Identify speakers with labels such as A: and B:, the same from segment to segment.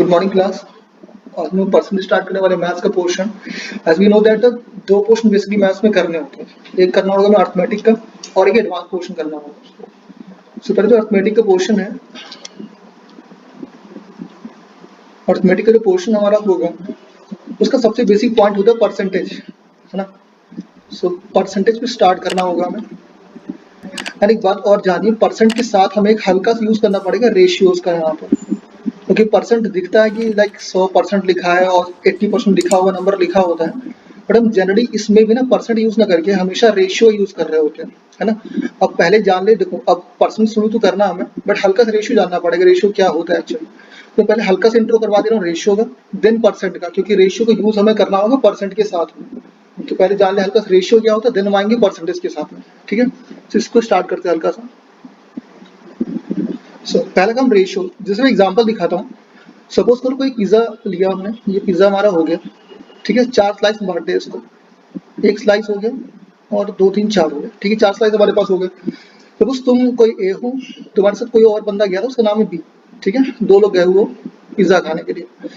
A: Good morning class. आज हम percentage start करने वाले मैथ्स का portion. As we know that दो पोर्शन बेसिकली मैथ्स में करने होते हैं, एक करना होगा हमें अर्थमेटिक का और एक एडवांस पोर्शन करना होगा। सो पहले जो अर्थमेटिक का पोर्शन है, अर्थमेटिक का जो पोर्शन हमारा होगा उसका सबसे बेसिक पॉइंट होता है परसेंटेज, है ना। सो परसेंटेज पे स्टार्ट करना होगा हमें। एंड एक बात और जानिए, परसेंट के साथ हमें एक हल्का सा यूज करना पड़ेगा रेशियोज का यहाँ पर, क्योंकि परसेंट दिखता है कि लाइक 100% लिखा है और 80% लिखा हुआ नंबर लिखा होता है, बट हम जनरली इसमें भी ना परसेंट यूज ना करके हमेशा रेशियो यूज कर रहे होते हैं, है ना। अब पहले जान ले, देखो अब परसेंट शुरू तो करना हमें, बट हल्का सा रेशियो जानना पड़ेगा, रेशियो क्या होता है एक्चुअली। तो पहले हल्का सा इंट्रो करवा दे रहा हूँ रेशियो का, देन परसेंट का, क्योंकि रेशियो का यूज हमें करना होगा परसेंट के साथ में। तो पहले जान ले हल्का सा रेशियो क्या होता है, देन हम आएंगे परसेंटेज के साथ में, ठीक है। तो इसको स्टार्ट करते हैं हल्का सा। पहले का हम रेशियो, जैसे मैं एग्जांपल दिखाता हूँ। सपोज करो कोई पिज्जा लिया हमने, ये पिज्जा हमारा हो गया, ठीक है। 4 स्लाइस बांट दे इसको, एक स्लाइस हो गया और 2 3 4 हो गया, ठीक है। 4 स्लाइस हमारे पास हो गए। सपोज तुम कोई ए हो, तुम्हारे साथ कोई और बंदा गया था, उसका नाम है बी, ठीक है। 2 लोग गए हुए पिज्जा खाने के लिए।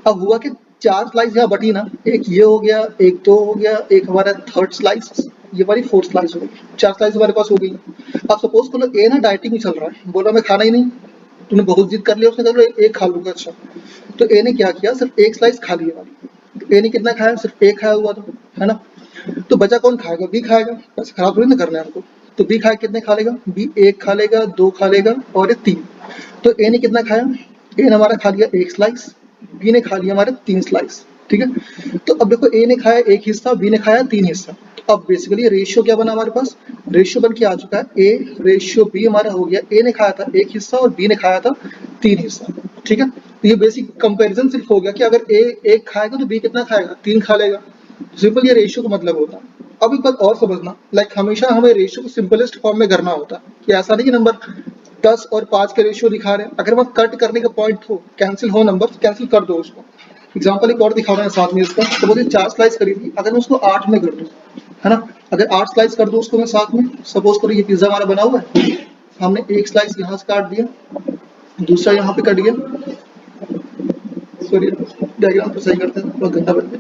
A: अब हुआ कि 4 स्लाइस यहाँ बटी ना, एक ये हो गया, एक 2 हो गया, एक हमारा 3rd स्लाइस, ये वाली 4th स्लाइस हो गई। 4 स्लाइस हमारे पास हो गई। अब सपोज करो ए ना डाइटिंग में चल रहा है, बोला मैं खाना ही नहीं, तूने बहुत जिद कर लिया, उसने कहा एक खा लूंगा। अच्छा, तो ए ने क्या किया, सिर्फ एक स्लाइस खा लिया वाली। तो ए ने कितना खाया, सिर्फ एक खाया हुआ था, है ना। तो बचा कौन खाएगा, बी खाएगा, बस खराब थोड़ी ना करना है हमको। तो बी खाए कितने खा लेगा, बी 1 खा लेगा, 2 खा लेगा और ये 3। तो ए ने कितना खाया, ए ने हमारा खा लिया 1 स्लाइस, बी ने खा लिया हमारे 3 स्लाइस, ठीक है। तो अब देखो ए ने खाया 1 हिस्सा, बी ने खाया 3 हिस्सा। तो अब बेसिकली रेशियो क्या बना हमारे पास, रेशियो बन के आ चुका है ए रेशियो बी हमारा हो गया। ए ने खाया था 1 हिस्सा और बी ने खाया था 3 हिस्सा, ठीक है। तो ये बेसिक कंपैरिजन सिर्फ हो गया कि अगर ए 1 खाएगा तो बी कितना खाएगा, 3 खा लेगा। सिंपल ये रेशियो का मतलब होता है। अब एक बात और समझना, लाइक हमेशा हमें रेशियो को सिंपलेस्ट फॉर्म में करना होता है, कि ऐसा नहीं कि नंबर 10 और 5 के रेशियो दिखा रहे हैं, अगर वह कट करने का पॉइंट हो, कैंसिल हो नंबर, कैंसिल कर दो उसको। एग्जाम्पल एक और दिखा रहे हैं साथ में इसका। तो बोलिए 4 स्लाइस करी थी, अगर मैं उसको 8 में कर दूं, है ना, अगर 8 स्लाइस कर दूं उसको मैं साथ में, सपोज करो ये पिज्जा हमारा बना हुआ है, हमने एक स्लाइस यहाँ से काट दिया, दूसरा यहाँ पे कट गया, सॉरी डायग्राम तो सही करते हैं, बहुत गंदा बन गया।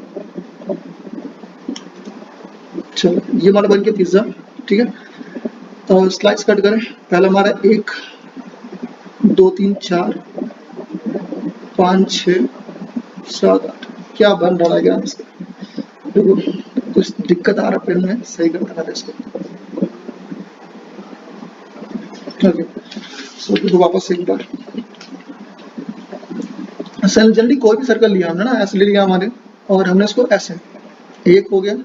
A: चलो ये हमारा बन गया पिज्जा, ठीक है। तो स्लाइस कट करें, पहला हमारा 1 2 3 4 5 6 7 8, क्या बन रहा है डायग्राम इसका, देखो कुछ दिक्कत आ रहा पेन में, सही करना है इसको। ओके, सो तो वापस एक बार जल्दी कोई भी सर्कल लिया हमने ना, ऐसे ले लिया हमारे, और हमने इसको ऐसे 1 हो गया,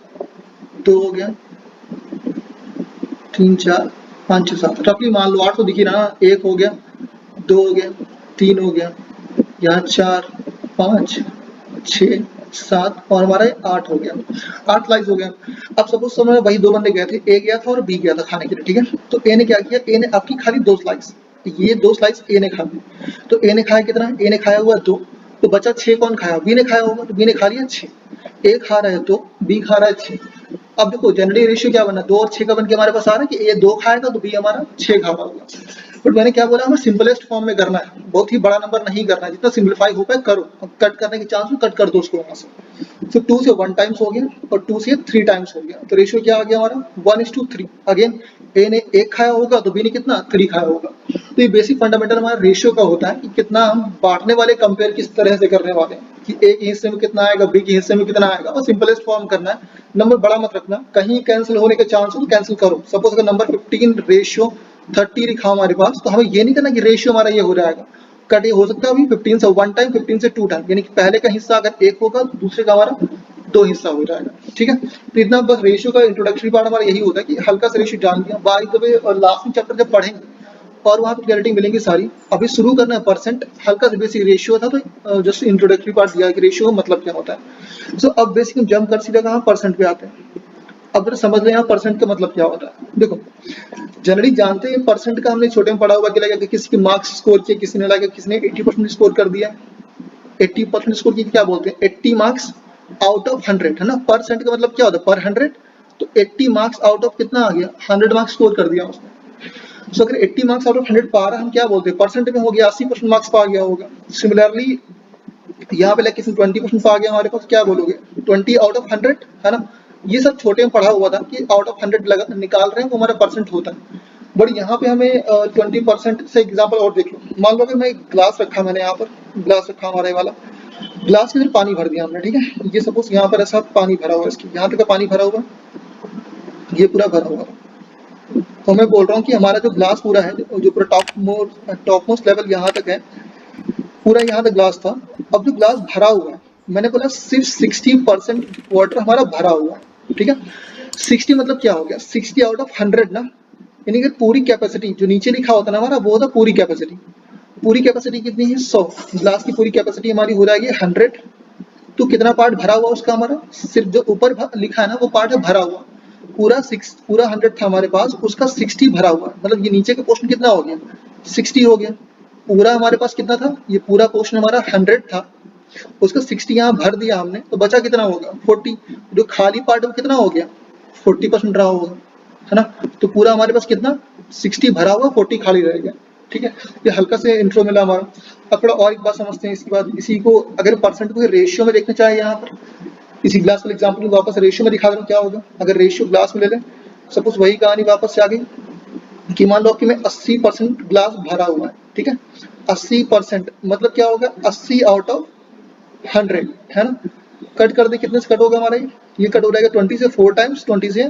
A: 2 हो गया, 3 4 5 6 7, रफली मान लो 8 तो दिखी रहा, 1 हो गया, 2 हो गया, 3 हो गया, यहाँ 4 5 6 7 और हमारा 8 हो गया, 8 स्लाइस हो गया। अब सपोज समय वही 2 बंदे गए थे, ए गया था और बी गया था खाने के लिए, ठीक है। तो ए ने क्या किया, ए ने आपकी खाली 2 स्लाइस, ये 2 स्लाइस ए ने खा ली। तो ए ने खाया कितना, ए ने खाया हुआ 2, तो बचा 6 कौन खाया, बी ने खाया होगा, तो बी ने खा लिया 6। ए खा रहा है तो बी खा रहा है 6। अब देखो जनरली रेशियो क्या बना, 2 और 6 का बन के हमारे पास आ रहा है कि ए 2 खाएगा तो बी हमारा 6 खा रहा होगा। बट मैंने क्या बोला, हमें सिंपलेस्ट फॉर्म में करना है, बहुत ही बड़ा नंबर नहीं करना है, जितना सिंपलीफाई हो पाए करो। अब कट करने के चांस में कट कर दो उसको वहां से। तो 2 से 1 टाइम्स हो गया और 2 से 3 टाइम्स हो गया, तो रेशियो क्या आ गया हमारा 1:3। अगेन ए ने 1 खाया होगा तो बी ने कितना 3 खाया होगा। तो ये बेसिक फंडामेंटल हमारा रेशियो का होता है कि कितना हम बांटने वाले कंपेयर किस तरह से करने वाले हैं, कि ए के हिस्से में कितना आएगा, बी के हिस्से में कितना आएगा, और सिंपलेस्ट फॉर्म करना है। नंबर बड़ा मत रखना, कहीं कैंसिल होने के चांस हो तो कैंसिल करो। सपोज अगर नंबर 15:30 लिखा हमारे पास, तो हमें ये नहीं करना कि रेशियो हमारा ये हो जाएगा, कट ये हो सकता है अभी 15 से 1 टाइम, 15 से 2 टाइम, यानी कि पहले का हिस्सा अगर 1 होगा तो दूसरे का हमारा 2 हिस्सा हो जाएगा, ठीक है। तो इतना बस रेशियो का इंट्रोडक्टरी पार्ट हमारा यही होता है कि हल्का सा रेशियो जान लिया, बाय द वे और लास्ट में चैप्टर जब पढ़ेंगे और वहाँ पे क्लैरिटी मिलेंगी सारी। अभी शुरू करना है परसेंट, हल्का सा बेसिक रेशियो था तो जस्ट इंट्रोडक्टरी पार्ट दिया कि रेशियो मतलब क्या होता है। सो अब बेसिक हम जंप कर सीधा कहाँ परसेंट पे आते हैं। अब जरा समझ लें यहाँ परसेंट का मतलब क्या होता है। देखो जनरली जानते हैं परसेंट का, हमने छोटे में पढ़ा हुआ कि लगा किसी की मार्क्स स्कोर किए, किसी ने लगा किसी ने 80% स्कोर कर दिया, 80% स्कोर किया, क्या बोलते हैं 80 मार्क्स आउट ऑफ 100, है ना। परसेंट का मतलब क्या होता है पर 100, तो 80 मार्क्स आउट ऑफ कितना आ गया 100 मार्क्स स्कोर कर दिया उसने। सो अगर 80 मार्क्स आउट ऑफ 100 पा रहा है, हम क्या बोलते हैं परसेंट में हो गया 80% मार्क्स पा गया होगा। सिमिलरली यहाँ पे लाइक किसी 20% आ गया हमारे पास, क्या बोलोगे? 20 आउट ऑफ 100 है ना। ये सब छोटे में पढ़ा हुआ था कि आउट ऑफ 100 लगा निकाल रहे हैं वो हमारा परसेंट होता है। बट यहाँ पे हमें 20% से एग्जाम्पल और देख लो। मान लो कि मैं एक ग्लास रखा, मैंने यहाँ पर ग्लास रखा हमारा ये वाला, ग्लास के अंदर पानी भर दिया हमने, ठीक है। ये सपोज यहाँ पर ऐसा पानी भरा हुआ है, इसकी यहाँ तक का पानी भरा हुआ, ये पूरा भरा हुआ। तो मैं बोल रहा हूँ कि हमारा जो ग्लास पूरा है, जो पूरा टॉप मोस्ट लेवल यहाँ तक है, पूरा यहाँ तक ग्लास था। अब जो ग्लास भरा हुआ है, मैंने बोला सिर्फ 60% वाटर हमारा भरा हुआ है, ठीक है। 60 मतलब क्या हो गया? 60 आउट ऑफ 100 ना, यानी कि पूरी कैपेसिटी जो नीचे लिखा होता ना हमारा, वो होता पूरी कैपेसिटी। पूरी कैपेसिटी कितनी है? 100। ग्लास की पूरी कैपेसिटी हमारी हो जाएगी 100। तो कितना पार्ट भरा हुआ उसका हमारा? सिर्फ जो ऊपर लिखा है ना वो पार्ट है भरा हुआ। पूरा 100 था हमारे पास, उसका 60 भरा हुआ, मतलब ये नीचे का पोर्शन कितना हो गया? 60 हो गया। पूरा हमारे पास कितना था? ये पूरा पोर्शन हमारा 100 था, उसका 60 यहाँ भर दिया हमने, तो बचा कितना होगा? 40। जो खाली पार्ट है वो कितना हो गया? 40% रहा होगा, है ना। तो पूरा हमारे पास कितना? 60 भरा हुआ, 40 खाली रह गया, ठीक है। ये हल्का से इंट्रो मिला हमारा। अब थोड़ा और एक बात समझते हैं इसके बाद। इसी को अगर परसेंट को रेशियो में देखना चाहे, यहाँ पर इसी ग्लास वाले एग्जाम्पल को वापस रेशियो में दिखा दूं, क्या होगा अगर रेशियो ग्लास में ले लें। सपोज वही कहानी वापस से आ गई कि मान लो कि मैं 80% ग्लास भरा हुआ है, ठीक है। 80% मतलब क्या होगा? 80 आउट ऑफ 100, है ना। कट कर दे, कितने से कट होगा हमारा? ये कट हो जाएगा 20 से 4 टाइम्स, 20 से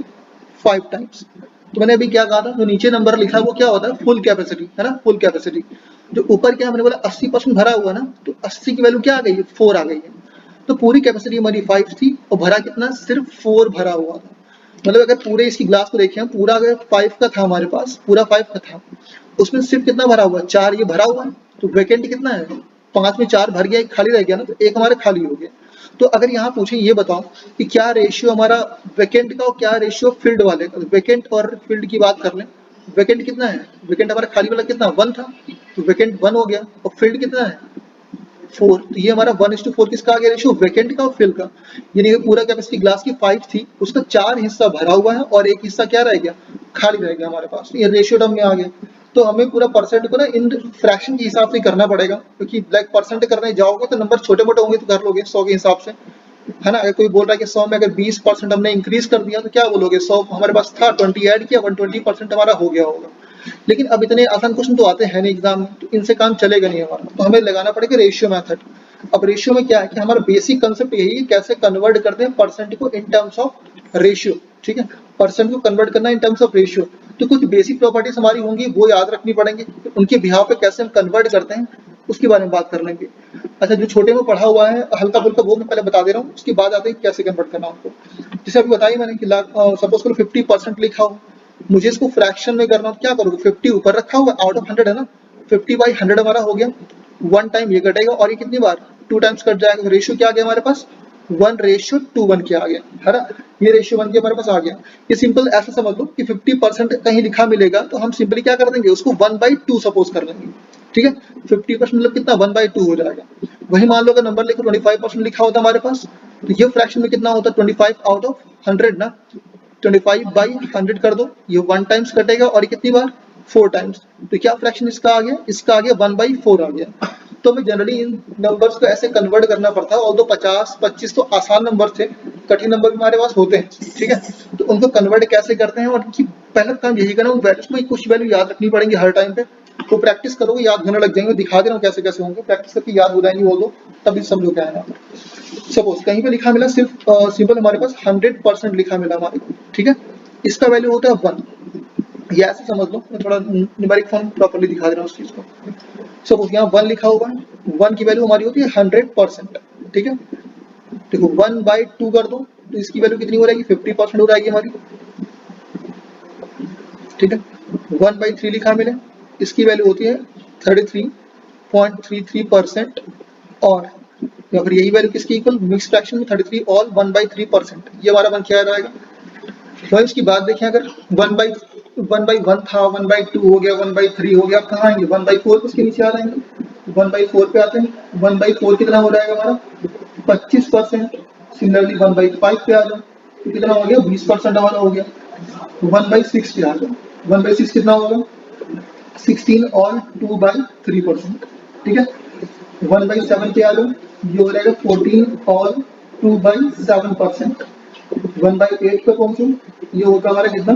A: 5 टाइम्स। तो मैंने अभी क्या कहा था, जो नीचे नंबर लिखा है वो क्या होता है? फुल कैपेसिटी, है ना, फुल कैपेसिटी। जो ऊपर क्या मैंने बोला 80% भरा हुआ ना, तो 80 की वैल्यू क्या आ गई है? 4 आ गई है। तो पूरी कैपेसिटी हमारी 5 थी और भरा कितना? सिर्फ 4 भरा हुआ था। मतलब अगर पूरे इसकी ग्लास को देखें, पूरा अगर 5 का था हमारे पास, पूरा 5 का था, उसमें सिर्फ कितना भरा हुआ? 4 ये भरा हुआ है। तो वैकेंट कितना है? 5 में 4 भर गया, एक खाली रह गया ना, तो एक हमारा खाली हो गया। तो अगर यहाँ पूछे ये बताओ कि क्या रेशियो हमारा वैकेंट का और क्या रेशियो फील्ड वाले का? वैकेंट और फील्ड की बात कर लें। वैकेंट कितना है? वैकेंट हमारा खाली वाला कितना? 1 था, तो वैकेंट 1 हो गया। और फील्ड कितना है? 4। तो ये हमारा 1:4 किसका आ गया रेशियो? वैकेंट का और फिल का। यानी कि पूरा कैपेसिटी ग्लास की 5 थी, उसका 4 हिस्सा भरा हुआ है और एक हिस्सा क्या रह गया? खाली रह गया हमारे पास। ये रेशियो टर्म में आ गया। तो हमें पूरा परसेंट को ना इन फ्रैक्शन के हिसाब से करना पड़ेगा, क्योंकि लाइक परसेंट करने जाओगे तो नंबर छोटे मोटे होंगे तो कर लोगे 100 के हिसाब से, है ना। अगर कोई बोल रहा है कि 100 में अगर 20% हमने इंक्रीज कर दिया तो क्या बोलोगे? 100 हमारे पास था, 20 ऐड किया, 120% हमारा हो गया होगा। लेकिन अब इतने आसान क्वेश्चन तो आते हैं नहीं एग्जाम में, तो इनसे काम चलेगा नहीं हमारा। तो हमें लगाना पड़ेगा रेशियो मेथड। अब रेशियो में क्या है कि हमारा बेसिक कंसेप्ट यही है, कैसे कन्वर्ट करते हैं परसेंट को इन टर्म्स ऑफ रेशियो, ठीक है। परसेंट को कन्वर्ट करना इन टर्म्स ऑफ रेशियो। तो कुछ बेसिक प्रॉपर्टीज हमारी होंगी, वो याद रखनी पड़ेंगी। उनके बिहाव पे कैसे हम कन्वर्ट करते हैं उसके बारे में बात कर लेंगे। अच्छा, जो छोटे में पढ़ा हुआ है हल्का फुल्का वो मैं पहले बता दे रहा हूँ, उसके बाद आते हैं कैसे कन्वर्ट करना उनको। जैसे अभी बताई मैंने कि सपोज करो 50% लिखा हो, मुझे इसको फ्रैक्शन में करना हो, क्या करोगे? 50 ऊपर रखा हुआ आउट ऑफ 100 है ना, 50/100 हमारा हो गया। 1 टाइम ये कटेगा और ये कितनी बार? 2 टाइम्स कट जाएगा। तो रेशियो क्या आ गया हमारे पास? 1:1 के आ गया, है ना। ये रेशियो 1 के हमारे पास आ गया। ये सिंपल ऐसा समझ लो कि 50% कहीं लिखा मिलेगा तो हम सिंपली क्या कर देंगे? उसको 1/2 सपोज कर लेंगे, ठीक है। 50% मतलब कितना? 1/2 हो जाएगा। वही मान लो अगर नंबर लेकर 25% लिखा होता हमारे पास, तो ये फ्रैक्शन में कितना होता? 25 आउट ऑफ 100 ना। 25/100 कर दो, ये 1 टाइम्स कटेगा और ये कितनी बार? 4 टाइम्स। तो क्या फ्रैक्शन इसका आ गया? इसका आ गया 1/4 आ गया। तो हमें जनरली इन नंबर्स को ऐसे कन्वर्ट करना पड़ता है। और तो 50, 25 तो आसान नंबर थे, कठिन नंबर भी हमारे पास होते हैं, ठीक है। तो उनको कन्वर्ट कैसे करते हैं, और उनकी पहला काम यही करना, वैल्यूज में कुछ वैल्यू याद रखनी पड़ेंगी हर टाइम पे। तो प्रैक्टिस करोगे याद होने लग जाएंगे। दिखा दे रहा हूँ कैसे कैसे होंगे, प्रैक्टिस करके याद हो जाएंगे वो दो, तभी समझो क्या है। सपोज कहीं पे लिखा मिला सिर्फ सिंपल हमारे पास 100% लिखा मिला हमारे को, ठीक है। इसका वैल्यू होता है 1। ये ऐसे समझ लो, मैं थोड़ा न्यूमेरिक फॉर्म प्रॉपर्ली दिखा दे रहा हूँ उस चीज को। सपोज यहाँ 1 लिखा हुआ है, 1 की वैल्यू हमारी होती है 100%, ठीक है। देखो 1/2 कर दो तो इसकी वैल्यू कितनी हो जाएगी? 50% हो जाएगी हमारी, ठीक है। 1/3 लिखा मिले, इसकी वैल्यू होती है 33.33%। और या फिर यही वैल्यू किसकी इक्वल? मिक्स फ्रैक्शन में 33 ऑल 1/3%। ये हमारा बन के आ जाएगा। तो इसकी बात देखें, अगर 1/1 था, 1/2 हो गया, 1/3 हो गया, अब कहाँ आएंगे? 1/4 उसके नीचे आ जाएंगे। 1/4 पे आते हैं। 1/4 कितना हो जाएगा हमारा? 25%। सिमिलरली 1/5 पे आ जाओ तो कितना हो गया? 20% हमारा हो गया। 1/6 पे आ जाओ, 1/6 कितना होगा? 16 और 2/3%, ठीक है। 1/7 पे आ जाओ, ये हो जाएगा 14 ऑल 2/7%। 1/8 पे पहुंचू, ये होगा हमारा कितना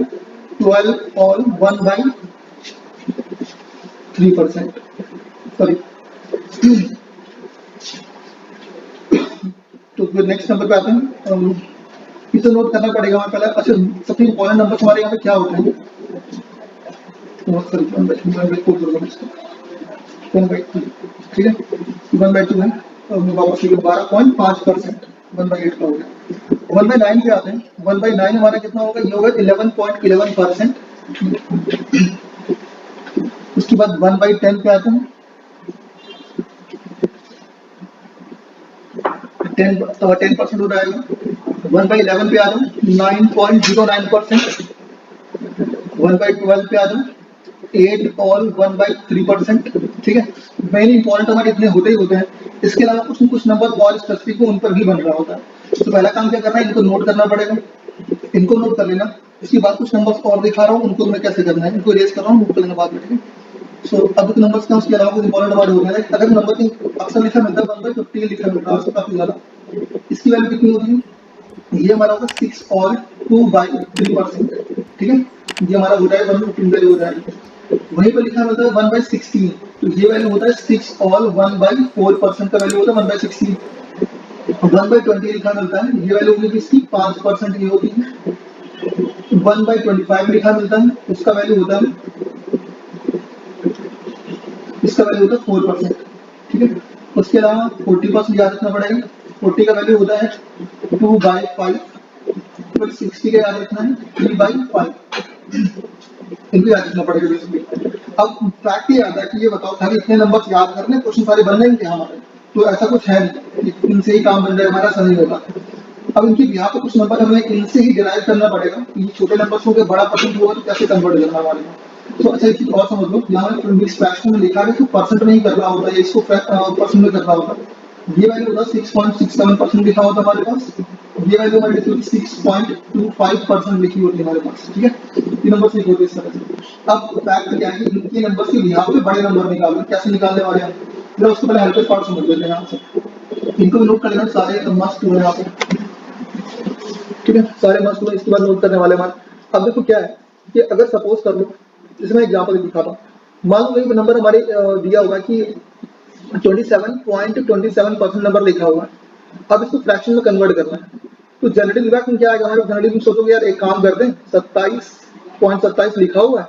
A: 12 ऑल 1/3%। सॉरी, तो फिर नेक्स्ट नंबर पे आते हैं। इसे नोट करना पड़ेगा हमें पहले। अच्छा, सबसे इंपॉर्टेंट नंबर हमारे यहाँ पे क्या होते हैं? सॉरी, 1/2, ठीक है, 1/2 है, वापस 12.5%, 1/8 का हो गया। 1/9 पे आते हैं। 1/9 हमारा कितना होगा? ये होगा 11.11%। उसके बाद 1/10 पे आते हैं। 10% हो जाएगा। 1/11 पे आ जाओ, 9.09%। 1/12 पे आ जाओ, 8 ऑल 1/3%। ठीक है, मेन इंपॉर्टेंट हमारे इतने होते ही होते हैं। इसके अलावा कुछ न कुछ नंबर और स्पेसिफिक उन पर भी बन रहा होता है। तो पहला काम क्या करना है, इनको नोट करना पड़ेगा। इनको नोट कर लेना। इसके बाद कुछ नंबर्स और दिखा रहा हूँ, उनको मैं कैसे करना है, इनको रेस कर रहा हूँ, नोट कर लेना बाद में। ठीक है, सो अब कुछ नंबर्स का उसके अलावा कुछ इंपॉर्टेंट हमारे हो गया। अगर नंबर की अक्सर लिखा मिलता है 1/50 लिखा मिलता है, काफी ज्यादा। इसकी वैल्यू कितनी होती है? ये हमारा होगा 6 ऑल 2/3%। ठीक है, ये हमारा हो जाएगा 1/15 वैल्यू हो जाएगी। वहीं पर लिखा मिलता है 1/16, तो ये वैल्यू होता है 6 ऑल 1/4% का वैल्यू होता है 1/16। 1/20 लिखा मिलता है, ये वैल्यू होगी किसकी? 5% ये होती है। 1/25 लिखा मिलता है, उसका वैल्यू होता है, इसका वैल्यू होता है 4%। ठीक है, उसके अलावा 40% याद रखना पड़ेगा। 40 का वैल्यू होता है 2/5। फिर 60 का याद रखना है 3/5। इनको याद रखना पड़ेगा बेसिकली। अब फैक्ट ये आता है कि ये बताओ, खाली इतने नंबर याद करने, क्वेश्चन सारे बन जाएंगे हमारे? तो ऐसा कुछ है नहीं, इनसे ही काम बन जाए हमारा, ऐसा नहीं होगा। अब इनके यहाँ पे कुछ नंबर हमें इनसे ही डिराइव करना पड़ेगा। ये छोटे नंबर हो गए, बड़ा परसेंट होगा तो कैसे कन्वर्ट करना हमारे को। तो अच्छा, एक चीज और समझ लो, यहाँ मिक्स फ्रैक्शन में लिखा है तो परसेंट में ही कर रहा होता है, इसको परसेंट में कर रहा होता है। ये वैल्यू होता है 6.67% लिखा होता है हमारे पास। ये वैल्यू हमारी लिखी होती है 6.25% लिखी होती है हमारे पास। ठीक है, ये नंबर लिखे होते हैं इस तरह से। अब फैक्ट क्या है कि इनके नंबर से यहाँ पे बड़े नंबर निकालना, कैसे निकालने वाले हैं, फिर उसको पहले हल्के पार्ट समझ लेते हैं यहाँ से। इनको नोट कर लेना, सारे मस्त हुए यहाँ पे। ठीक है, सारे मस्त हुए, इसके बाद नोट करने वाले हमारे। अब देखो क्या है कि अगर सपोज कर लो, इसमें एग्जाम्पल दिखा था, मान लो वही नंबर हमारे दिया होगा कि 27.27% नंबर लिखा हुआ है। अब इसको फ्रैक्शन में कन्वर्ट करना है, तो जनरेटिव इफेक्ट में क्या आएगा हमारे? जनरेटिव में सोचोगे यार एक काम करते हैं, 27.27 लिखा हुआ है,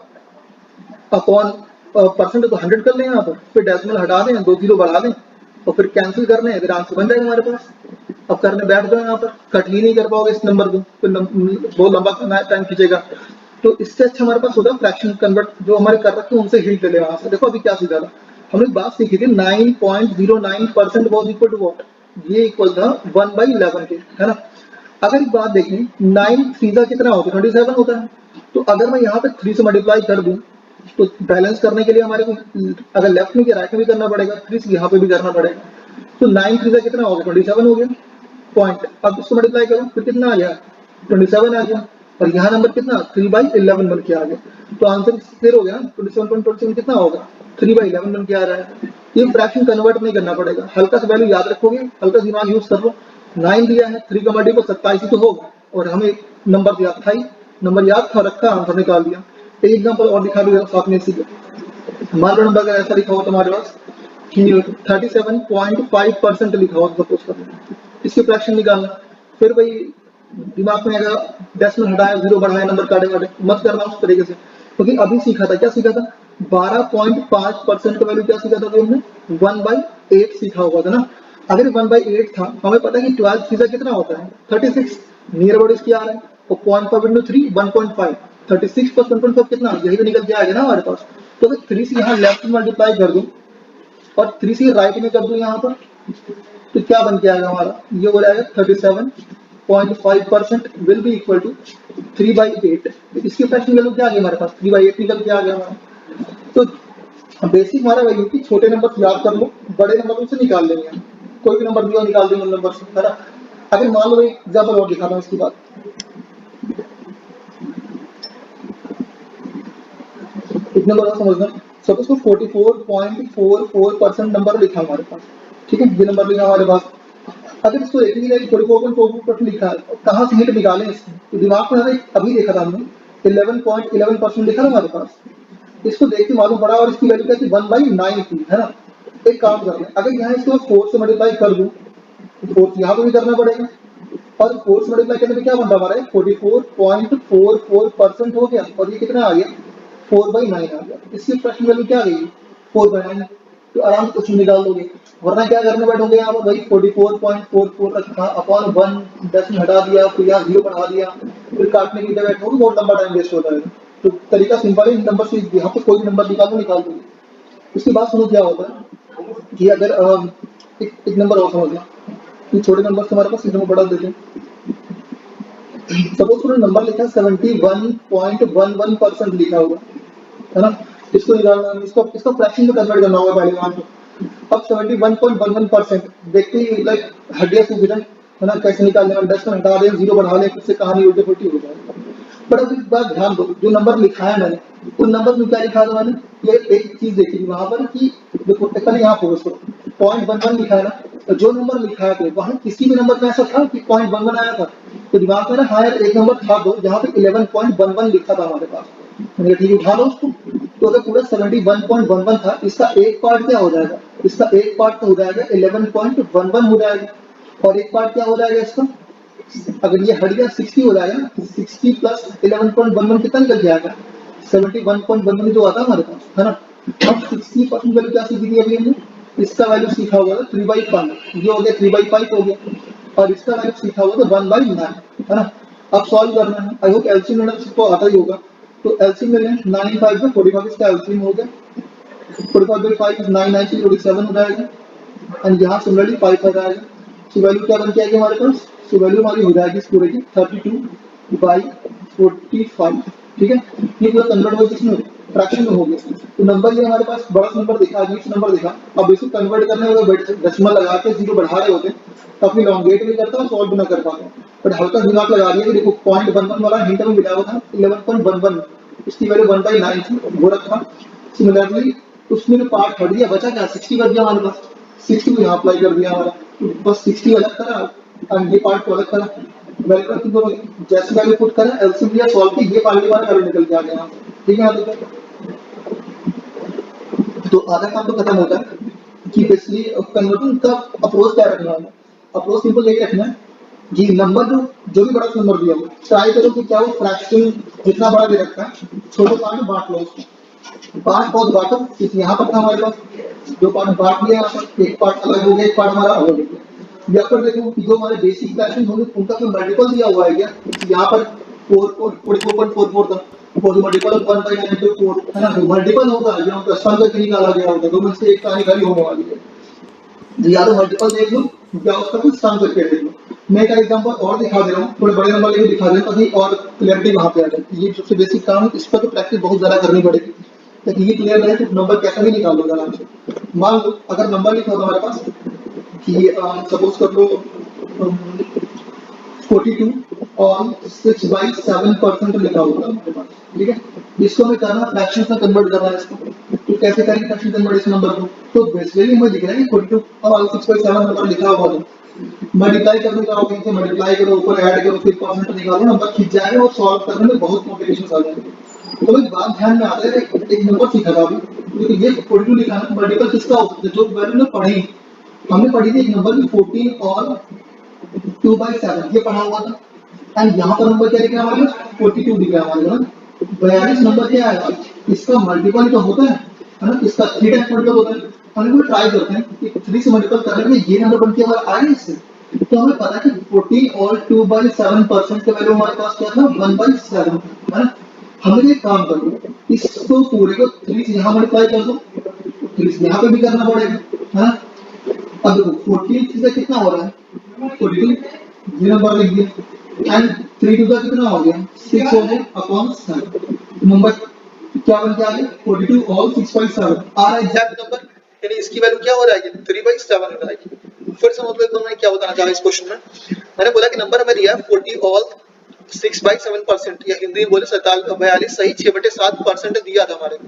A: अपॉन परसेंट तो 100 कर लें यहाँ पर, फिर डेसिमल हटा दें, 2 0 बढ़ा दें और फिर कैंसिल करने हैं, फिर आंसर बन जाएगा हमारे पास। अब करने बैठ जाओ, यहाँ पर कट ही नहीं कर पाओगे इस नंबर को, फिर बहुत लंबा टाइम खींचेगा। तो इससे अच्छा हमारे पास होगा फ्रैक्शन कन्वर्ट, जो हमारे कर रखे हैं उनसे हिट ले ले वहां से। देखो अभी क्या सीखा था हमने, बात सीखी थी 9.09% वॉज इक्वल टू वॉट, ये इक्वल था 1/11 के, है ना। अगर एक बात देखें, 9 3 कितना होता है? 27 होता है। तो अगर मैं यहाँ पे 3 से मल्टीप्लाई कर दूं, तो बैलेंस करने के लिए हमारे को अगर लेफ्ट में राइट में भी करना पड़ेगा, 3 यहाँ पे भी करना पड़ेगा। तो 9 3 कितना हो गया? 27 हो गया पॉइंट। अब इसको मल्टीप्लाई करो, फिर कितना आ गया? 27 आ गया। और यहाँ नंबर कितना? 3/11 बन के आ गया। तो आंसर क्लियर हो गया ना, 27.27 कितना होगा? 3/11 बन के आ रहा है। ये फ्रैक्शन कन्वर्ट नहीं करना पड़ेगा, हल्का सा वैल्यू याद रखोगे, हल्का दिमाग यूज कर लो। 9 दिया है, 3 का मल्टीपल 27 ही तो होगा, और हमें नंबर याद था ही, नंबर याद था, रखा, आंसर निकाल दिया। एक एग्जाम्पल और दिखा दो साथ में इसी को। मान लो नंबर अगर ऐसा लिखा हो तुम्हारे पास कि 37.5% लिखा हो, सपोज कर, इसकी फ्रैक्शन निकालना। फिर भाई दिमाग में अगर डेसिमल हटाया, 0 बढ़ाया, नंबर काटे वाटे मत करना उस तरीके से, क्योंकि अभी सीखा था, क्या सीखा था? 12.5% का वैल्यू क्या सीखा था हमने? 1/8 सीखा हुआ था ना। अगर 1/8 था, हमें पता है कि 12 3 कितना होता है? 36, नियर अबाउट इसकी आ रहा है, और 0.5 1.5, 36 + 1.5 कितना? यही तो निकल के आ गया ना हमारे पास। तो अगर 3 से यहाँ लेफ्ट में मल्टीप्लाई कर दूं और 3 से राइट में कर दूं यहाँ पर, तो क्या बन के आएगा हमारा? ये हो जाएगा 37.5% विल बी इक्वल टू 3/8। इसकी फ्रैक्शन वैल्यू क्या आ गई हमारे पास? 3/8 निकल के आ गया हमारा। तो बेसिक हमारा वही कि छोटे नंबर याद कर लो, बड़े नंबर से निकाल लेंगे हम, कोई भी नंबर दिया निकाल देंगे उन नंबर से, है ना। अगर मान लो एक एग्जाम्पल और दिखाता हूँ इसके बाद, इतने बड़ा समझना। सपोज को 44.44% नंबर लिखा हमारे पास, ठीक है, ये नंबर लिखा हमारे पास। अगर इसको देखेंगे 44.44% लिखा है, कहाँ से हिट निकालें इसको, तो दिमाग में अभी देखा था हमने 11.11% लिखा था हमारे पास। इसको देख के मालूम पड़ा और इसकी वैल्यू क्या थी 1/9 थी, है ना। एक काम कर रहे हैं, अगर यहाँ इसको 4 से मल्टीप्लाई कर दूं तो 4 यहाँ पे भी करना पड़ेगा, और 4 से मल्टीप्लाई करने में क्या बन रहा हमारा 44.44% हो गया, और ये कितना आ गया 4/9 आ गया। इसकी फ्रैक्शन वैल्यू क्या आ गई 4/9, तो आराम से कुछ निकाल दोगे। वरना क्या करने बैठोगे यहाँ पर भाई 44.44 रखा अपॉन 1 10 में हटा दिया, फिर यहाँ 0 बढ़ा दिया, फिर काटने के लिए बैठोगे, बहुत लंबा टाइम वेस्ट होता है। तो तरीका सिंपल है, इन नंबर से यहाँ पे कोई भी नंबर निकाल दोगे। उसके बाद सुनो क्या होता है कि अगर एक नंबर और समझ लो, ये छोटे नंबर से हमारे पास इस नंबर बढ़ा देते हैं। सपोज तुमने नंबर लिखा 71.11% लिखा होगा, है ना। इसको निकालना, इसको फ्रैक्शन में कन्वर्ट करना होगा पहले वहां पे। अब 71.11% देखते ही लाइक हड्डियां सूख जाए, है ना, कैसे निकालने वाले 10 में हटा दें 0 बढ़ा लें, उससे कहानी उल्टी पुल्टी हो जाएगी। बट अब एक बात ध्यान दो, जो नंबर लिखा है मैंने, उन नंबर में क्या लिखा था मैंने, ये एक चीज देखी थी वहां पर कि देखो पहले यहाँ फोकस करो, 0.11 लिखा है ना, तो जो नंबर लिखा है वहां किसी भी नंबर में ऐसा था कि 0.11 आया था, तो दिमाग में ना हाँ यार एक नंबर था दो जहाँ पे 11.11 लिखा था हमारे पास, मैंने ठीक उठा लो उसको। तो अगर पूरा 71.11 था, इसका एक पार्ट क्या हो जाएगा, इसका एक पार्ट तो हो जाएगा 11.11 हो जाएगा, और एक पार्ट क्या हो जाएगा इसका, अगर ये हट गया 60 हो जाएगा, 60 प्लस 11.11 कितना निकल जाएगा 71.11 जो आता है हमारे पास, है ना। अब 60% वैल्यू क्या सीखी थी अभी हमने, इसका वैल्यू सीखा हुआ था 3/5, ये हो गया 3/5 हो गया, और इसका वैल्यू सीखा हुआ था 1/9, है ना। अब सॉल्व करना है, आई होप एलसीएम लेना सबको आता ही होगा। तो एलसीएम ले लें, 9 5 में 45 इसका एलसीएम हो गया, 45/5 9 9 से 47 हो जाएगा, एंड यहाँ सिमिलरली 5 आ जाएगा। सो वैल्यू क्या बन के आएगी हमारे पास, सो वैल्यू हमारी हो जाएगी इस पूरे की 32/45, ठीक है। ये पूरा कन्वर्ट हो किसमें, फ्रैक्शन में हो गया। तो नंबर ये हमारे पास बड़ा नंबर दिखा, अजीब नंबर दिखा, अब इसको कन्वर्ट करने में दशमलव लगा के 0 बढ़ा रहे होते तो अपनी लॉन्गेट भी करता और सॉल्व भी ना कर पाता, बट हल्का दिमाग लगा दिया कि देखो 0.11 वाला हिंट में मिला हुआ था 11.11, इसकी वैल्यू 1/9 थी, वो रखा। सिमिलरली उसमें पार्ट हट गया, बचा क्या 60 बच गया हमारे पास, 60 को यहाँ अप्लाई कर दिया हमारा, तो बस 60 अलग करा और ये पार्ट को अलग करा, वैल्यू रखी दोनों, जैसे वैल्यू पुट करा एलसीएम लिया सॉल्व की, ये पार्ट हमारा वैल्यू निकल के आ गया, ठीक है। तो आधा काम तो खत्म होता है कि बेसिकली कन्वर्टिंग का अप्रोच क्या रखना है, अप्रोच सिंपल यही रखना है कि नंबर जो भी बड़ा नंबर दिया हो ट्राई करो कि क्या वो फ्रैक्शन जितना बड़ा दे रखा है छोटे पार्ट में बांट लो उसको, पार्ट बहुत बांटो। यहाँ पर था हमारे पास जो पार्ट बांट लिया, यहाँ पर एक पार्ट अलग हो गया, एक पार्ट हमारा अलग हो गया। यहाँ पर देखो कि जो हमारे बेसिक फ्रैक्शन होंगे उनका कोई मल्टीपल दिया हुआ है क्या, यहाँ पर 44.44 था, मल्टीपल ऑफ 1/9 तो 4, है ना, मल्टीपल होगा जो हमको आसान करके निकाला गया होगा, दो में से एक कहानी खाली होने वाली है, या तो मल्टीपल देख लो या उसका कुछ काम करके देख लो। मैं एक एग्जांपल और दिखा दे रहा हूँ, थोड़े बड़े नंबर लेके दिखा दे रहा हूँ ताकि और क्लियरिटी वहां पे आ जाए। ये सबसे बेसिक काम है, इस पर तो प्रैक्टिस बहुत ज्यादा करनी पड़ेगी ताकि ये क्लियर रहे तो नंबर कैसे भी निकाल लो आराम से। मान लो अगर नंबर लिखा होगा हमारे पास कि सपोज कर लो 42 और 6/7% लिखा होगा हमारे पास, ठीक है। इसको हमें करना फ्रैक्शन में कन्वर्ट करना है इसको, तो कैसे करेंगे फ्रैक्शन कन्वर्ट इस नंबर को, तो बेसिकली हमें दिख रहा है कि 42 और 6/7 नंबर लिखा हुआ है, मल्टीप्लाई करने का होगा, इसे मल्टीप्लाई करो, ऊपर ऐड करो, फिर परसेंट निकालो, नंबर खिंच जाएगा और सॉल्व करने में बहुत कॉम्प्लिकेशंस आ जाएंगे। तो एक बात ध्यान में आता है, एक नंबर सीखा था अभी, तो ये 42 लिखा है, मल्टीपल किसका हो सकता है, जो वैल्यू ने पढ़ी हमने पढ़ी थी एक नंबर की 14 और 2/7 ये पढ़ा हुआ था, एंड यहाँ पर नंबर क्या लिखा हमारे 42 दिख रहा है हमारे पास। 42 नंबर क्या आएगा, इसका मल्टीपल तो होता है ना, इसका 3 टाइम्स मल्टीपल होता है। हम लोग ट्राई करते हैं कि 3 से मल्टीपल करने में ये नंबर बन के हमारा आए इससे, तो हमें पता है कि 14 और 2/7% का वैल्यू हमारे पास क्या था 1/7, है ना। हमें एक काम करो, इसको पूरे को 3 से यहाँ मल्टीप्लाई कर दो, 3 से यहाँ पे भी करना पड़ेगा, है ना। अब देखो 14 से कितना हो रहा है 42, ये नंबर लिख दिया, एंड 3 टू का कितना हो गया 6 हो गया अपॉन 7, नंबर क्या बन के आ गया 42 और 6/7 आ रहा है एग्जैक्ट नंबर, यानी इसकी वैल्यू क्या हो जाएगी 3/7 हो जाएगी। फिर समझ लो मैंने क्या बताना चाहा इस क्वेश्चन में, मैंने बोला कि नंबर हमें दिया 40 और 6/7%, या हिंदी में बोले 42 सही 6/7% दिया था हमारे को,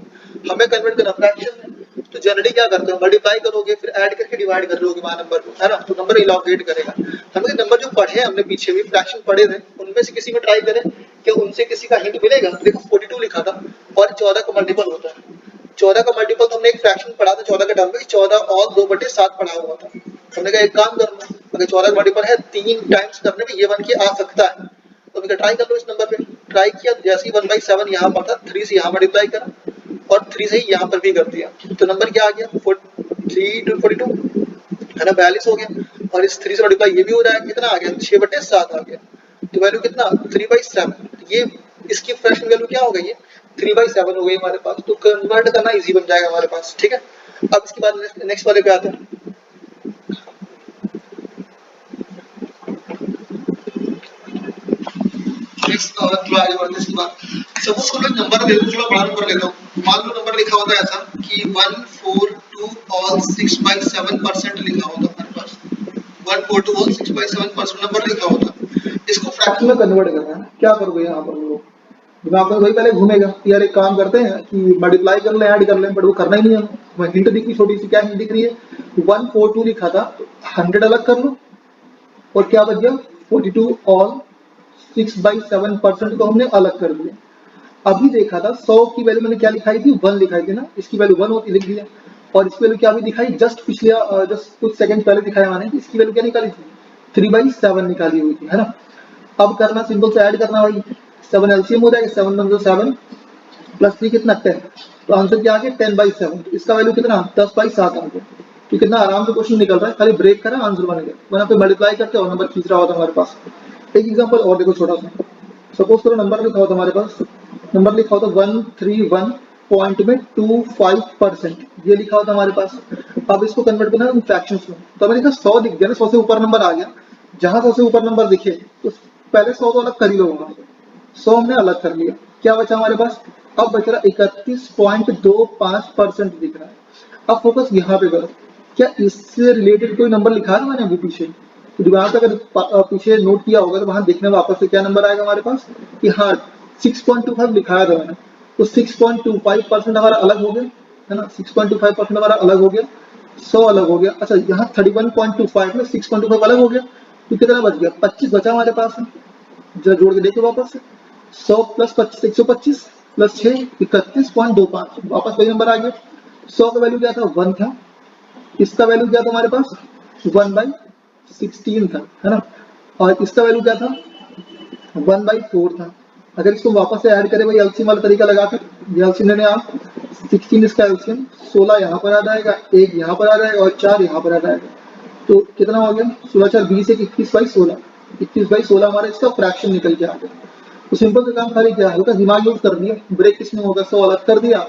A: हमें कन्वर्ट करना फ्रैक्शन में, तो जनरली क्या करते हो, मल्टीप्लाई करोगे फिर ऐड करके डिवाइड कर लोगे वहां नंबर को, है ना, तो नंबर इलॉकेट करेगा। हमने नंबर जो पढ़े हैं हमने पीछे भी फ्रैक्शन पढ़े थे, उनमें से किसी में ट्राई करें कि उनसे किसी का हिंट मिलेगा। देखो 42 लिखा था और 14 का मल्टीपल होता है, 14 का मल्टीपल तो हमने एक फ्रैक्शन पढ़ा था 14 के टर्म में, 14 और 2/7 पढ़ा हुआ था। हमने कहा एक काम कर लो, अगर 14 का मल्टीपल है 3 टाइम्स करने में ये बन के आ सकता है, तो हमने ट्राई कर लो इस नंबर पे। ट्राई किया, जैसे ही 1/7 यहाँ पर था 3 से यहाँ मल्टीप्लाई करा और 3 से यहाँ पर भी कर दिया, तो नंबर क्या आ गया 3 to 42, है ना, 42 हो गया। और इस 3 से मल्टीप्लाई ये भी हो जाएगा, कितना आ गया 6/7 आ गया, तो वैल्यू कितना 3/7। ये इसकी फ्रैक्शन वैल्यू क्या हो गई है 3/7 हो गई हमारे पास, तो कन्वर्ट करना इजी बन जाएगा हमारे पास, ठीक है। अब इसके बाद नेक्स्ट वाले पे आते हैं। थोड़ा आगे बढ़ते इसके बाद सपोज को मैं नंबर ले लूं, थोड़ा बड़ा नंबर लेता हूं। मान लो नंबर लिखा होता है ऐसा कि 142 all 6/7% लिखा होता है हमारे पास, 142 all 6/7% नंबर लिखा होता है। इसको फ्रैक्शन में कन्वर्ट करना है, क्या करोगे यहाँ पर लोग दिमाग में वही पहले घूमेगा कि यार एक काम करते हैं कि मल्टीप्लाई कर ले ऐड कर ले, बट वो करना ही नहीं है। हमें हिंट दिखी छोटी सी, क्या हिंट दिख रही है 142 लिखा था, 100 अलग कर लो और क्या बच गया 42 all 6/7% को हमने अलग कर दिया। अभी देखा था 100 की वैल्यू मैंने क्या लिखाई थी 1 लिखाई थी ना, इसकी वैल्यू 1 होती लिख दिया, और इसकी वैल्यू क्या भी दिखाई जस्ट पिछले जस्ट कुछ सेकंड पहले दिखाया मैंने, इसकी वैल्यू क्या निकाली थी 3/7 निकाली हुई थी, है ना। अब करना सिंपल से ऐड करना भाई, 7 एलसीएम हो जाएगा, 7 1 7 प्लस 3 कितना 10, तो आंसर क्या आ गया 10/7, तो इसका वैल्यू कितना 10/7 आ गया। तो कितना आराम से क्वेश्चन निकल रहा है, खाली ब्रेक करा आंसर बन गया, वरना पे मल्टीप्लाई करके और नंबर खींच रहा होता हमारे पास। एक एग्जांपल और देखो छोटा सा, सपोज करो नंबर लिखा होता हमारे पास, नंबर लिखा होता 131 पॉइंट में 25%, ये लिखा होता हमारे पास। अब इसको कन्वर्ट करना है फ्रैक्शंस में, तो हमें लिखा 100 दिख गया ना, 100 से ऊपर नंबर आ गया, जहां 100 से ऊपर नंबर दिखे तो पहले 100 तो अलग कर ही लो, वहां 100 हमने अलग कर लिया, क्या बचा हमारे पास, अब बच रहा 31.25% दिख रहा है। अब फोकस यहाँ पे करो, क्या इससे रिलेटेड कोई नंबर लिखा है मैंने अभी पीछे, तो दिमाग से अगर पीछे नोट किया होगा तो वहां देखने वापस से क्या नंबर आएगा हमारे पास कि हाँ 6.25 लिखाया था मैंने, तो 6.25% हमारा अलग हो गया, है ना, 6.25% हमारा अलग हो गया, 100 अलग हो गया। अच्छा यहाँ 31.25 में 6.25 अलग हो गया, तो कितना बच गया 25 बचा हमारे पास है, जरा जोड़ के देखो वापस से, 100 प्लस 25 125 प्लस 6 31.25, वापस वही नंबर आ गया। 100 का वैल्यू क्या था 1 था, इसका वैल्यू क्या था हमारे पास 1/16 था, है ना, और इसका वैल्यू क्या था 1/4 था। अगर इसको वापस से ऐड करें भाई एलसीएम वाला तरीका लगाकर, ये एलसीएम लेने आप 16 इसका एलसीएम 16 यहाँ पर आ जाएगा, 1 यहाँ पर आ जाएगा और 4 यहाँ पर आ जाएगा, तो कितना हो गया 16 4 20 21/16, 21/16 हमारा इसका फ्रैक्शन निकल के आ गया। तो सिंपल से काम खाली क्या है, दिमाग यूज कर दिया, ब्रेक किसमें होगा 100 अलग कर दिया,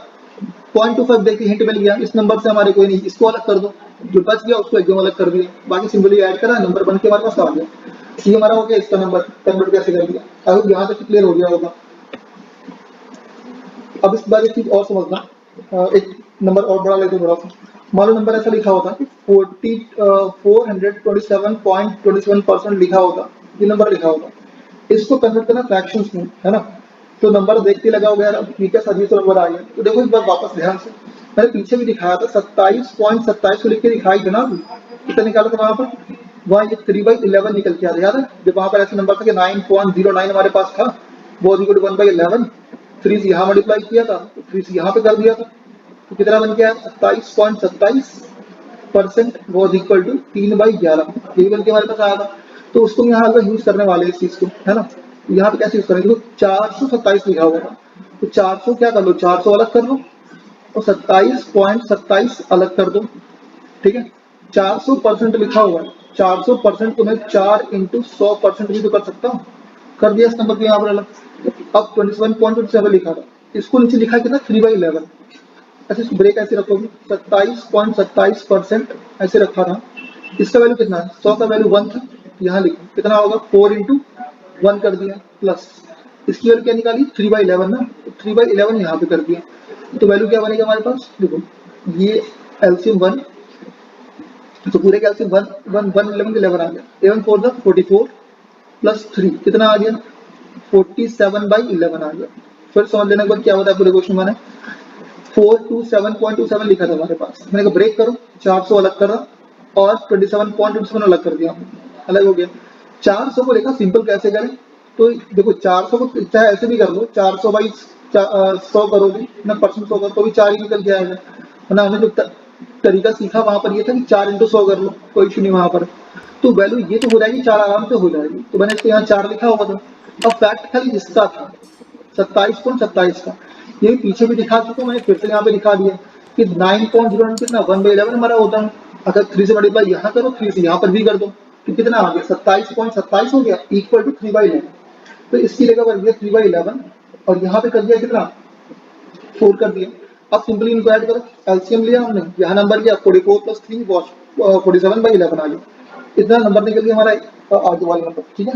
A: 0.25 देखिए हिंट मिल गया, इस नंबर से हमारे कोई नहीं, इसको अलग कर दो, जो बच गया उसको एकदम अलग कर दिया, बाकी सिंपली ऐड करा नंबर बन के हमारे पास आ गया। ये हमारा हो गया इसका नंबर कन्वर्ट कैसे कर दिया, अब यहाँ तक क्लियर हो गया होगा। अब इस बार एक चीज और समझना, एक नंबर और बड़ा लेते थोड़ा सा, मान लो नंबर ऐसा लिखा होता कि 427.27% लिखा होता, ये नंबर लिखा होता, इसको कन्वर्ट करना फ्रैक्शंस में, है ना, तो नंबर देखते लगा होगा यार अब ठीक है सभी से नंबर आ गया, तो देखो इस बार वापस ध्यान से, मैंने पीछे भी दिखाया था 27.27 को लिख के दिखाई था ना, कितना निकाला था वहां पर, वहाँ ये 3/11 निकल के आ रहा है, जब वहां पर ऐसे नंबर था कि 9.09 हमारे पास था, वो इक्वल टू 1/11, 3 से यहाँ मल्टीप्लाई किया था, 3 से यहाँ पे कर दिया था, तो कितना बन गया 27.27% वो इक्वल टू 3/11, यही बन के हमारे पास आया था। तो उसको यहाँ अगर यूज करने वाले इस चीज को, है ना, यहाँ पे कैसे यूज करेंगे, तो 427 लिखा हुआ था, तो 400 क्या कर लो 400 अलग कर लो और 27.27 अलग कर दो, ठीक है। 400% लिखा हुआ है, 400% को मैं 4 × 100% भी तो कर सकता हूँ, कर दिया इस नंबर को यहाँ पर अलग। अब 27.27 लिखा था, इसको नीचे लिखा कितना 3/11, अच्छा इसको ब्रेक ऐसे रखोगे 27.27% ऐसे रखा था, इसका वैल्यू कितना है 100 का वैल्यू 1 था, यहाँ लिखो कितना होगा 4 × 1 कर दिया प्लस इसकी वैल्यू क्या निकाली 3/11 ना, 3/11 यहाँ पे कर दिया, तो वैल्यू क्या बनेगा हमारे पास, देखो ये एलसीएम 1, तो पूरे का एलसीएम 1 1 1 11 11 आ गया, 11 4 44 प्लस 3 कितना आ गया 47/11 आ गया। फिर समझ लेने के बाद क्या होता है पूरे क्वेश्चन में, 427.27 लिखा था हमारे पास, मैंने कहा ब्रेक करो, 400 अलग कर रहा और 27.27 अलग कर दिया, अलग हो गया। 400 को देखा सिंपल कैसे करें, तो देखो 400 को चाहे ऐसे भी कर लो, 400 बाई 100 करोगे ना, परसेंट 100 करो तो भी 4 ही निकल के आएगा, है ना। हमने जो तरीका सीखा वहां पर ये था कि 4 × 100 कर लो, कोई इशू नहीं वहां पर, तो वैल्यू ये तो हो जाएगी 4 आराम से हो जाएगी, तो मैंने इसको यहाँ 4 लिखा होगा था। अब फैक्ट खाली इसका था 27.27 का, ये पीछे भी दिखा चुका हूं मैंने, फिर से यहाँ पे दिखा दिया कि 9.01 कितना 1/11 हमारा होता है। अगर 3 से मल्टीप्लाई यहाँ करो, 3 से यहाँ पर भी कर दो, तो कितना आ गया 27.27 हो गया, इक्वल टू 3/11। तो इसकी जगह पर दिया 3/11 और यहाँ पे कर दिया कितना 4 कर दिया। अब सिंपली इनको ऐड करो, एलसीएम लिया हमने, यहाँ नंबर लिया 44 + 3 47/11 आ गया, इतना नंबर निकल गया हमारा आगे वाला नंबर, ठीक है।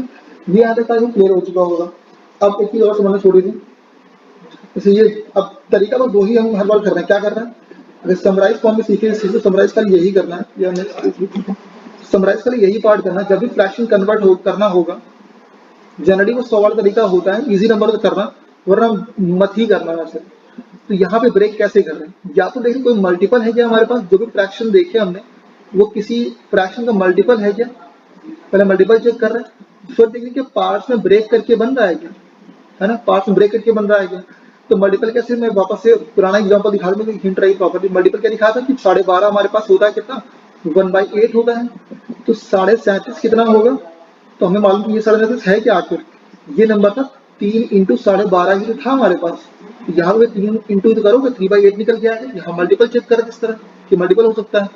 A: ये यहाँ तक क्लियर हो चुका होगा। अब एक चीज और समझना छोड़ी थी, जैसे ये अब तरीका बस 2 ही हम हर बार कर रहे हैं, क्या कर रहे हैं, अगर समराइज फॉर्म में सीखे इस चीज को समराइज कर यही करना है, या समराइज कर यही पार्ट करना है। जब भी फ्रैक्शन कन्वर्ट करना होगा, जनरली वो 100 वाला तरीका होता है इजी नंबर से करना, वरना मत ही करना वैसे। तो यहाँ पे ब्रेक कैसे कर रहे हैं, या तो देखिए कोई मल्टीपल है क्या हमारे पास, जो भी फ्रैक्शन देखे हमने वो किसी फ्रैक्शन का मल्टीपल है क्या, पहले मल्टीपल चेक कर रहे हैं, फिर देखिए कि पार्ट्स में ब्रेक करके बन रहा है क्या, है ना, पार्ट्स में ब्रेक करके बन रहा है क्या। तो मल्टीपल कैसे, मैं वापस से पुराना एग्जांपल दिखा दूं, हिंट रही प्रॉपर्टी। मल्टीपल क्या दिखा था कि 12.5 हमारे पास होता है कितना 1/8 होता है, तो 37.5 कितना होगा, तो हमें मालूम ये 37.5 है क्या आखिर, ये नंबर था 3 × 12.5 ही तो था हमारे पास। यहाँ पे 3 इंटू करोगे 3/8 निकल के आएगा। यहाँ मल्टीपल चेक करें किस तरह कि मल्टीपल हो सकता है,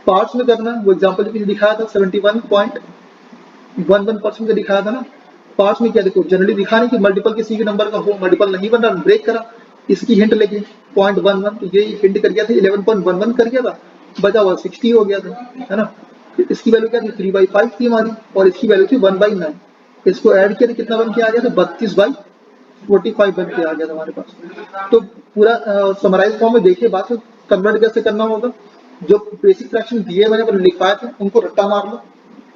A: पार्ट्स में करना, वो एग्जाम्पल जो दिखाया था 71.11% का दिखाया था ना। पार्ट्स में क्या देखो, जनरली दिखा नहीं कि मल्टीपल किसी के नंबर का हो, मल्टीपल नहीं बन रहा, ब्रेक करा, इसकी हिंट लेके 0.11, तो ये हिंट कर गया था 11.11 कर गया था, बचा हुआ 60 हो गया था, है ना। इसकी वैल्यू क्या थी 3/5 थी हमारी, और इसकी वैल्यू थी 1/9, इसको ऐड किया तो कितना बन के आ गया था 32/45 बन के आ गया था हमारे पास। तो पूरा समराइज फॉर्म में देखिए, बात कन्वर्ट कैसे करना होगा, जो बेसिक फ्रैक्शन दिए मैंने लिखवाए थे उनको रट्टा मार लो,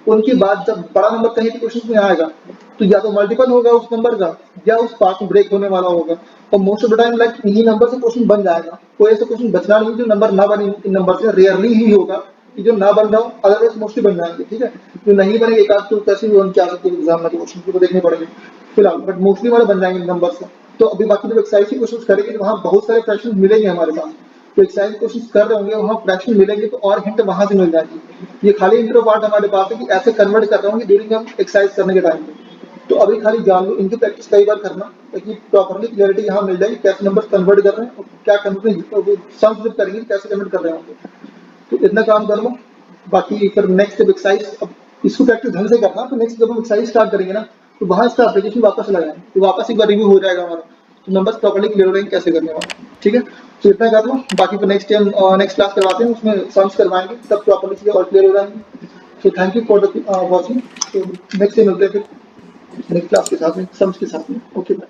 A: उनके बाद जब बड़ा नंबर कहीं भी क्वेश्चन में आएगा तो या तो मल्टीपल होगा उस नंबर का, या उस पार्ट में ब्रेक होने वाला होगा, और most of the time like इन्हीं नंबर से क्वेश्चन बन जाएगा। कोई ऐसा क्वेश्चन बचना नहीं जो नंबर ना बने, इन नंबर से रेयरली ही होगा कि जो ना बन रहा हो, अदरवाइज मोस्टली बन जाएंगे, ठीक है। जो नहीं बनेंगे एक आध तो कैसे भी क्या सकते हैं एग्जाम में, तो क्वेश्चन को देखने पड़ेंगे फिलहाल, बट मोस्टली वाले बन जाएंगे नंबर से। तो अभी बाकी जब एक्सरसाइज की क्वेश्चन करेंगे तो वहाँ बहुत सारे फ्रैक्शन मिलेंगे हमारे पास, तो एक्सरसाइज क्वेश्चन कर रहे होंगे वहाँ फ्रैक्शन मिलेंगे, तो और हिंट वहां से मिल जाएगी। ये खाली इंट्रो पार्ट हमारे पास है कि ऐसे कन्वर्ट कर रहे होंगे ड्यूरिंग हम एक्सरसाइज करने के टाइम पे, तो अभी खाली जान लो, इनकी प्रैक्टिस कई बार करना ताकि प्रॉपर्ली क्लियरिटी यहाँ मिल जाएगी कैसे नंबर कन्वर्ट कर रहे हैं और क्या सम जब करेंगे कैसे कन्वर्ट कर रहे होंगे। तो इतना काम कर लो, बाकी फिर नेक्स्ट जब एक्सरसाइज, अब इसको प्रैक्टिस ढंग से करना, तो नेक्स्ट जब हम एक्सरसाइज स्टार्ट करेंगे ना, तो वहां इसका एप्लीकेशन वापस लगाएंगे, तो वापस एक बार रिव्यू हो जाएगा हमारा, तो नंबर्स प्रॉपर्ली क्लियर हो रहेंगे कैसे करने वाला, ठीक है। तो इतना कर लो, बाकी फिर नेक्स्ट टाइम नेक्स्ट क्लास करवाते हैं, उसमें सम्स करवाएंगे, तब प्रॉपर्ली चीजें और क्लियर हो जाएंगे। So thank you for the watching, तो नेक्स्ट टाइम मिलते हैं फिर नेक्स्ट क्लास के साथ में, सम्स के साथ में। Okay bye.